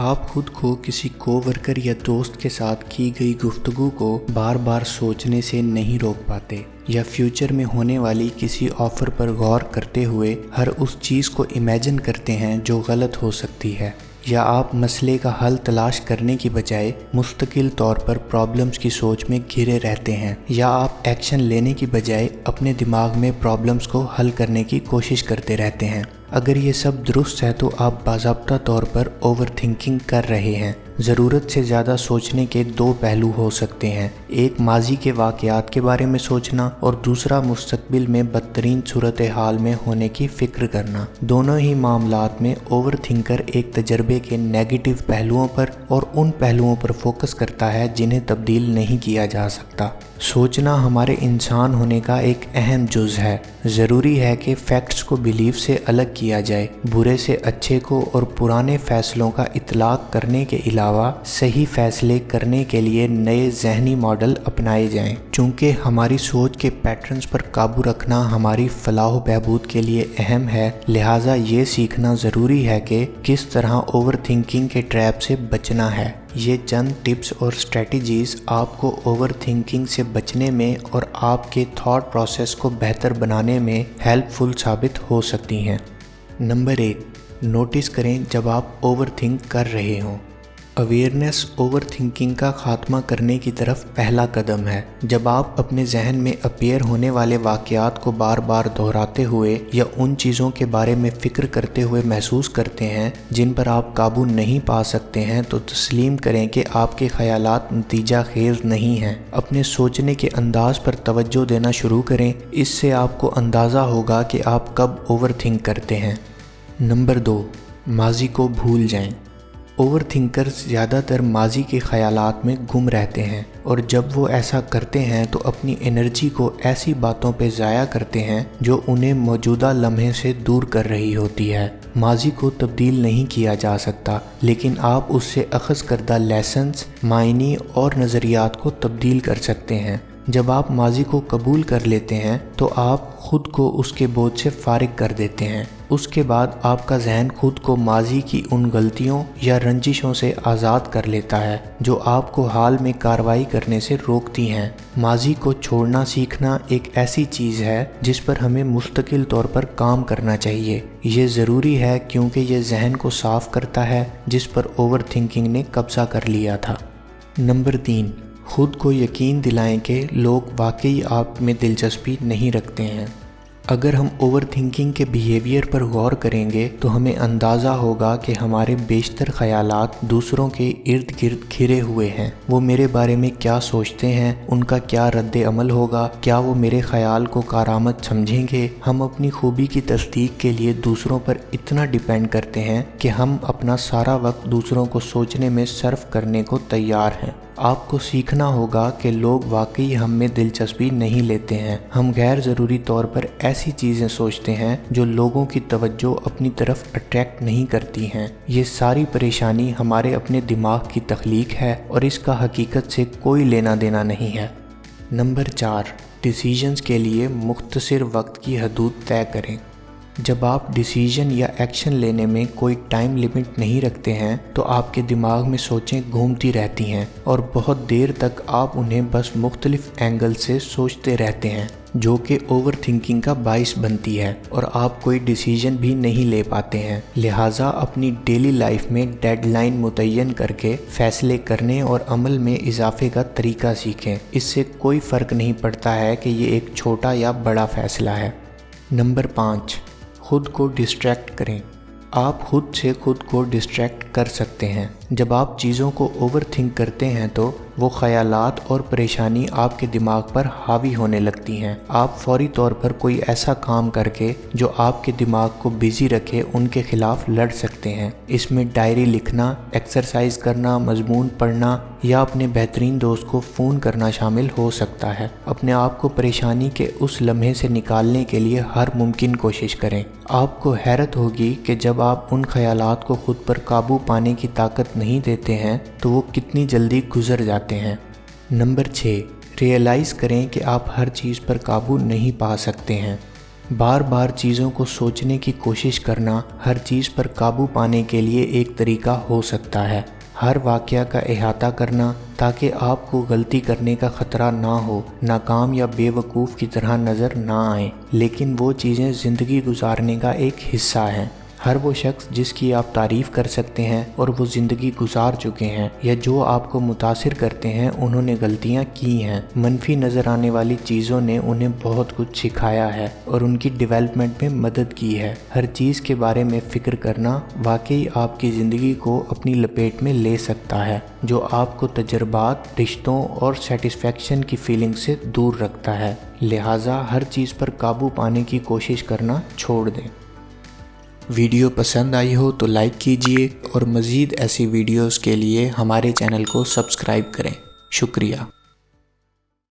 आप खुद को किसी कोवर्कर या दोस्त के साथ की गई गुफ्तगू को बार बार सोचने से नहीं रोक पाते, या फ्यूचर में होने वाली किसी ऑफ़र पर गौर करते हुए हर उस चीज़ को इमेजिन करते हैं जो गलत हो सकती है, या आप मसले का हल तलाश करने की बजाय मुस्तकिल तौर पर प्रॉब्लम्स की सोच में घिरे रहते हैं, या आप एक्शन लेने की बजाय अपने दिमाग में प्रॉब्लम्स को हल करने की कोशिश करते रहते हैं। अगर ये सब दुरुस्त है तो आप बाज़ाब्ता तौर पर ओवर थिंकिंग कर रहे हैं। ज़रूरत से ज़्यादा सोचने के दो पहलू हो सकते हैं, एक माजी के वाक़यात के बारे में सोचना और दूसरा मुस्तकबिल में बदतरीन सूरत हाल में होने की फ़िक्र करना। दोनों ही मामलात में ओवर थिंकर एक तजर्बे के नेगेटिव पहलुओं पर और उन पहलुओं पर फोकस करता है जिन्हें तब्दील नहीं किया जा सकता। सोचना हमारे इंसान होने का एक अहम जुज़ है। ज़रूरी है कि फैक्ट्स को बिलीफ से अलग किया जाए, बुरे से अच्छे को और पुराने फ़ैसलों का इतलाक़ करने के अलावा सही फ़ैसले करने के लिए नए ज़हनी मॉडल अपनाए जाएं। चूँकि हमारी सोच के पैटर्न्स पर काबू रखना हमारी फलाह बहबूद के लिए अहम है, लिहाजा ये सीखना ज़रूरी है कि किस तरह ओवर थिंकिंग के ट्रैप से बचना है। ये चंद टिप्स और स्ट्रेटजीज़ आपको ओवर थिंकिंग से बचने में और आपके थॉट प्रोसेस को बेहतर बनाने में हेल्पफुल साबित हो सकती हैं। नंबर 1, नोटिस करें जब आप ओवर थिंक कर रहे हों। अवेयरनेस ओवर थिंकिंग का खात्मा करने की तरफ पहला कदम है। जब आप अपने जहन में अपीयर होने वाले वाक़यात को बार बार दोहराते हुए या उन चीज़ों के बारे में फ़िक्र करते हुए महसूस करते हैं जिन पर आप काबू नहीं पा सकते हैं, तो तस्लीम करें कि आपके ख़यालात नतीजा खेज़ नहीं हैं। अपने सोचने के अंदाज़ पर तवज्जो देना शुरू करें, इससे आपको अंदाज़ा होगा कि आप कब ओवर थिंक करते हैं। नंबर 2, माजी को भूल जाएं। ओवर थिंकर्स ज़्यादातर माजी के ख़यालात में गुम रहते हैं, और जब वो ऐसा करते हैं तो अपनी एनर्जी को ऐसी बातों पे ज़ाया करते हैं जो उन्हें मौजूदा लम्हे से दूर कर रही होती है। माजी को तब्दील नहीं किया जा सकता, लेकिन आप उससे अख़ज़ करदा लेसन्स, मायनी और नज़रियात को तब्दील कर सकते हैं। जब आप माजी को कबूल कर लेते हैं तो आप खुद को उसके बोझ से फारिग कर देते हैं। उसके बाद आपका जहन खुद को माजी की उन गलतियों या रंजिशों से आज़ाद कर लेता है जो आपको हाल में कार्रवाई करने से रोकती हैं। माजी को छोड़ना सीखना एक ऐसी चीज़ है जिस पर हमें मुस्तकिल तौर पर काम करना चाहिए। ये ज़रूरी है क्योंकि ये जहन को साफ़ करता है जिस पर ओवर थिंकिंग ने कब्ज़ा कर लिया था। नंबर 3, खुद को यकीन दिलाएं कि लोग वाकई आप में दिलचस्पी नहीं रखते हैं। अगर हम ओवर थिंकिंग के बिहेवियर पर गौर करेंगे तो हमें अंदाज़ा होगा कि हमारे बेशतर ख़यालात दूसरों के इर्द गिर्द घिरे हुए हैं। वो मेरे बारे में क्या सोचते हैं, उनका क्या रद्द अमल होगा, क्या वो मेरे ख़याल को कारामद समझेंगे। हम अपनी खूबी की तस्दीक के लिए दूसरों पर इतना डिपेंड करते हैं कि हम अपना सारा वक्त दूसरों को सोचने में सर्फ करने को तैयार हैं। आपको सीखना होगा कि लोग वाकई हम में दिलचस्पी नहीं लेते हैं। हम गैर ज़रूरी तौर पर ऐसी चीज़ें सोचते हैं जो लोगों की तवज्जो अपनी तरफ अट्रैक्ट नहीं करती हैं। ये सारी परेशानी हमारे अपने दिमाग की तख्लीक है और इसका हकीकत से कोई लेना देना नहीं है। नंबर 4, डिसीजंस के लिए मुख्तसर वक्त की हदूद तय करें। जब आप डिसीजन या एक्शन लेने में कोई टाइम लिमिट नहीं रखते हैं तो आपके दिमाग में सोचें घूमती रहती हैं और बहुत देर तक आप उन्हें बस मुख्तलिफ एंगल से सोचते रहते हैं, जो कि ओवर थिंकिंग का बाइस बनती है और आप कोई डिसीजन भी नहीं ले पाते हैं। लिहाजा अपनी डेली लाइफ में डेडलाइन मुतय्यन करके फ़ैसले करने और अमल में इजाफे का तरीका सीखें। इससे कोई फ़र्क नहीं पड़ता है कि ये एक छोटा या बड़ा फ़ैसला है। नंबर 5, खुद को डिस्ट्रैक्ट करें। आप खुद से खुद को डिस्ट्रैक्ट कर सकते हैं। जब आप चीज़ों को ओवर थिंक करते हैं तो वो ख़यालात और परेशानी आपके दिमाग पर हावी होने लगती हैं। आप फौरी तौर पर कोई ऐसा काम करके जो आपके दिमाग को बिज़ी रखे उनके ख़िलाफ़ लड़ सकते हैं। इसमें डायरी लिखना, एक्सरसाइज करना, मज़मून पढ़ना या अपने बेहतरीन दोस्त को फ़ोन करना शामिल हो सकता है। अपने आप को परेशानी के उस लम्हे से निकालने के लिए हर मुमकिन कोशिश करें। आपको हैरत होगी कि जब आप उन ख़यालात को खुद पर काबू पाने की ताकत नहीं देते हैं तो वो कितनी जल्दी गुजर जाते हैं। नंबर 6, रियलाइज़ करें कि आप हर चीज़ पर काबू नहीं पा सकते हैं। बार बार चीज़ों को सोचने की कोशिश करना हर चीज़ पर काबू पाने के लिए एक तरीका हो सकता है। हर वाक़या का अहाता करना ताकि आपको गलती करने का ख़तरा ना हो, नाकाम या बेवकूफ़ की तरह नज़र ना आए, लेकिन वो चीज़ें ज़िंदगी गुजारने का एक हिस्सा हैं। हर वो शख्स जिसकी आप तारीफ़ कर सकते हैं और वो ज़िंदगी गुजार चुके हैं या जो आपको मुतासिर करते हैं, उन्होंने गलतियाँ की हैं। मनफी नज़र आने वाली चीज़ों ने उन्हें बहुत कुछ सिखाया है और उनकी डेवलपमेंट में मदद की है। हर चीज़ के बारे में फ़िक्र करना वाकई आपकी ज़िंदगी को अपनी लपेट में ले सकता है, जो आपको तजर्बात, रिश्तों और सेटिस्फेक्शन की फीलिंग से दूर रखता है। लिहाजा हर चीज़ पर काबू पाने की कोशिश करना छोड़ दें। वीडियो पसंद आई हो तो लाइक कीजिए और मज़ीद ऐसी वीडियोस के लिए हमारे चैनल को सब्सक्राइब करें। शुक्रिया।